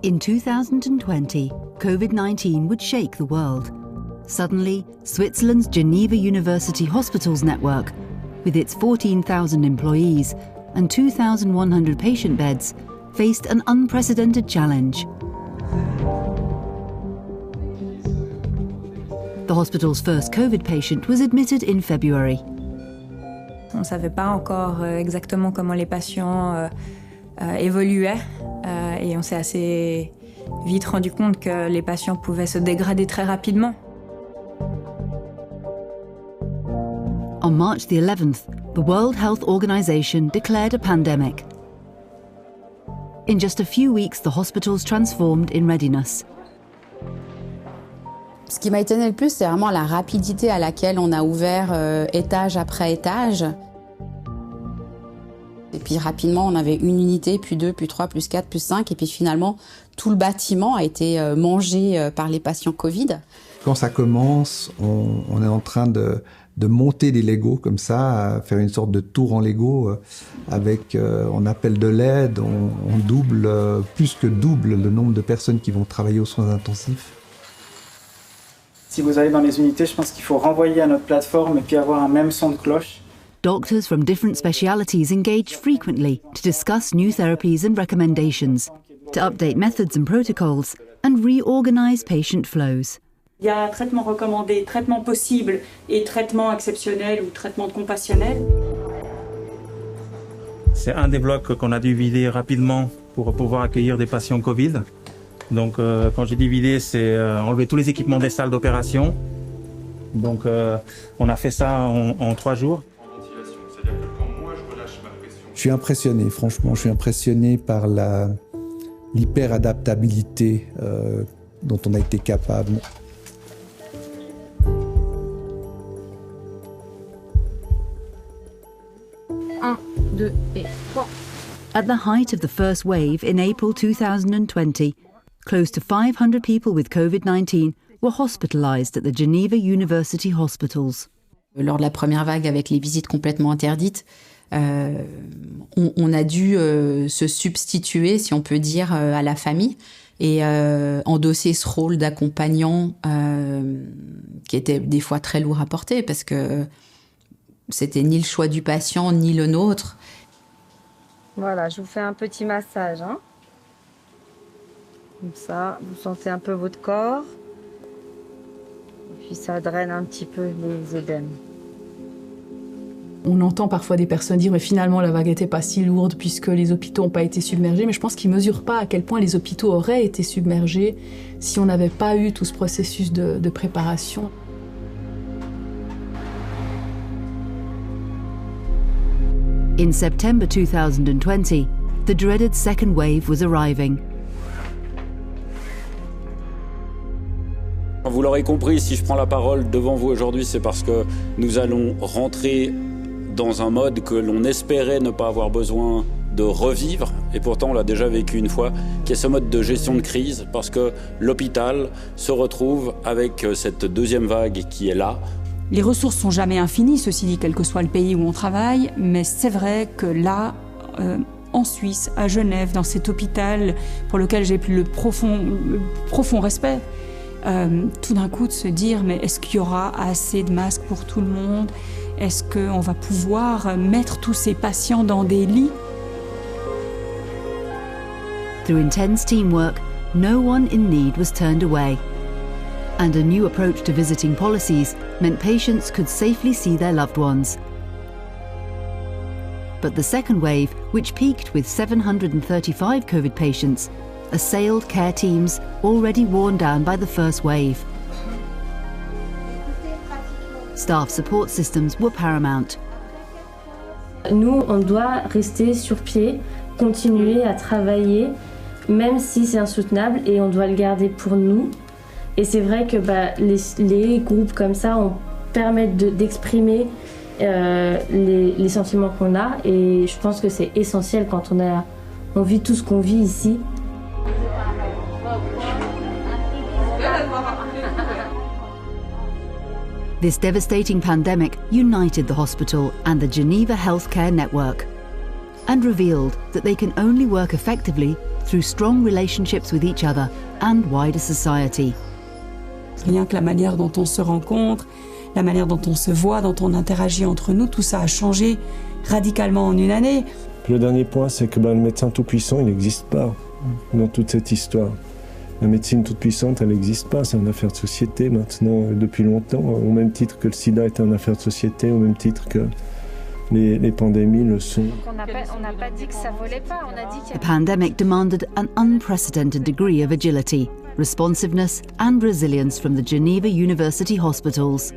In 2020, COVID-19 would shake the world. Suddenly, Switzerland's Geneva University Hospitals network, with its 14,000 employees and 2,100 patient beds, faced an unprecedented challenge. The hospital's first COVID patient was admitted in February. On ne savait pas encore exactement comment les patients évoluaient et on s'est assez vite rendu compte que les patients pouvaient se dégrader très rapidement. On March the 11th, the World Health Organization declared a pandemic. In just a few weeks, the hospitals transformed in readiness. Ce qui m'a étonné le plus, c'est vraiment la rapidité à laquelle on a ouvert étage après étage. Et puis rapidement, on avait une unité, puis 2, puis 3, plus 4, plus 5. Et puis finalement, tout le bâtiment a été mangé par les patients Covid. Quand ça commence, on est en train de monter des Legos comme ça, à faire une sorte de tour en Lego avec, on appelle de l'aide, on double, plus que double le nombre de personnes qui vont travailler aux soins intensifs. Si vous allez dans les unités, je pense qu'il faut renvoyer à notre plateforme et puis avoir un même son de cloche. Doctors from different specialities engage frequently to discuss new therapies and recommendations, to update methods and protocols, and reorganize patient flows. Il y a traitement recommandé, traitement possible et traitement exceptionnel ou traitement compassionnel. C'est un des blocs qu'on a dû vider rapidement pour pouvoir accueillir des patients Covid. Donc quand j'ai dit vider, c'est enlever tous les équipements des salles d'opération. Donc on a fait ça en 3 jours. Je suis impressionné, franchement, je suis impressionné par l'hyper-adaptabilité dont on a été capable. At the height of the first wave in April 2020, close to 500 people with COVID-19 were hospitalized at the Geneva University Hospitals. Lors de la première vague, avec les visites complètement interdites, on a dû se substituer, si on peut dire, à la famille et endosser ce rôle d'accompagnant qui était des fois très lourd à porter parce que c'était ni le choix du patient ni le nôtre. Voilà, je vous fais un petit massage. Hein. Comme ça, vous sentez un peu votre corps. Et puis ça draine un petit peu les œdèmes. On entend parfois des personnes dire mais finalement la vague n'était pas si lourde puisque les hôpitaux n'ont pas été submergés, mais je pense qu'ils ne mesurent pas à quel point les hôpitaux auraient été submergés si on n'avait pas eu tout ce processus de préparation. In September 2020, the dreaded second wave was arriving. Vous l'aurez compris, si je prends la parole devant vous aujourd'hui, c'est parce que nous allons rentrer dans un mode que l'on espérait ne pas avoir besoin de revivre, et pourtant on l'a déjà vécu une fois, qui est ce mode de gestion de crise, parce que l'hôpital se retrouve avec cette deuxième vague qui est là. Les ressources sont jamais infinies, ceci dit, quel que soit le pays où on travaille, mais c'est vrai que là, en Suisse, à Genève, dans cet hôpital pour lequel j'ai le profond respect, tout d'un coup de se dire mais est-ce qu'il y aura assez de masques pour tout le monde? Est-ce qu'on va pouvoir mettre tous ces patients dans des lits? Through intense teamwork, no one in need was turned away. And a new approach to visiting policies meant patients could safely see their loved ones. But the second wave, which peaked with 735 COVID patients, assailed care teams already worn down by the first wave. Staff support systems were paramount. Nous, on doit rester sur pied, continuer à travailler, même si c'est insoutenable, et on doit le garder pour nous. Et c'est vrai que les groupes comme ça permettent d'exprimer les sentiments qu'on a, et je pense que c'est essentiel quand on vit tout ce qu'on vit ici. This devastating pandemic united the hospital and the Geneva Healthcare Network. and revealed that they can only work effectively through strong relationships with each other and wider society. Rien que la manière dont on se rencontre, la manière dont on se voit, dont on interagit entre nous, tout ça a changé radicalement en une année. Le dernier point, c'est que le médecin tout-puissant, il n'existe pas dans toute cette histoire. La médecine toute-puissante, elle n'existe pas, c'est une affaire de société maintenant, depuis longtemps, au même titre que le sida est une affaire de société, au même titre que les pandémies le sont. On n'a pas dit que ça volait pas, on a dit qu'il y The pandemic demanded an unprecedented degree of agility, responsiveness and resilience from the Geneva University hospitals.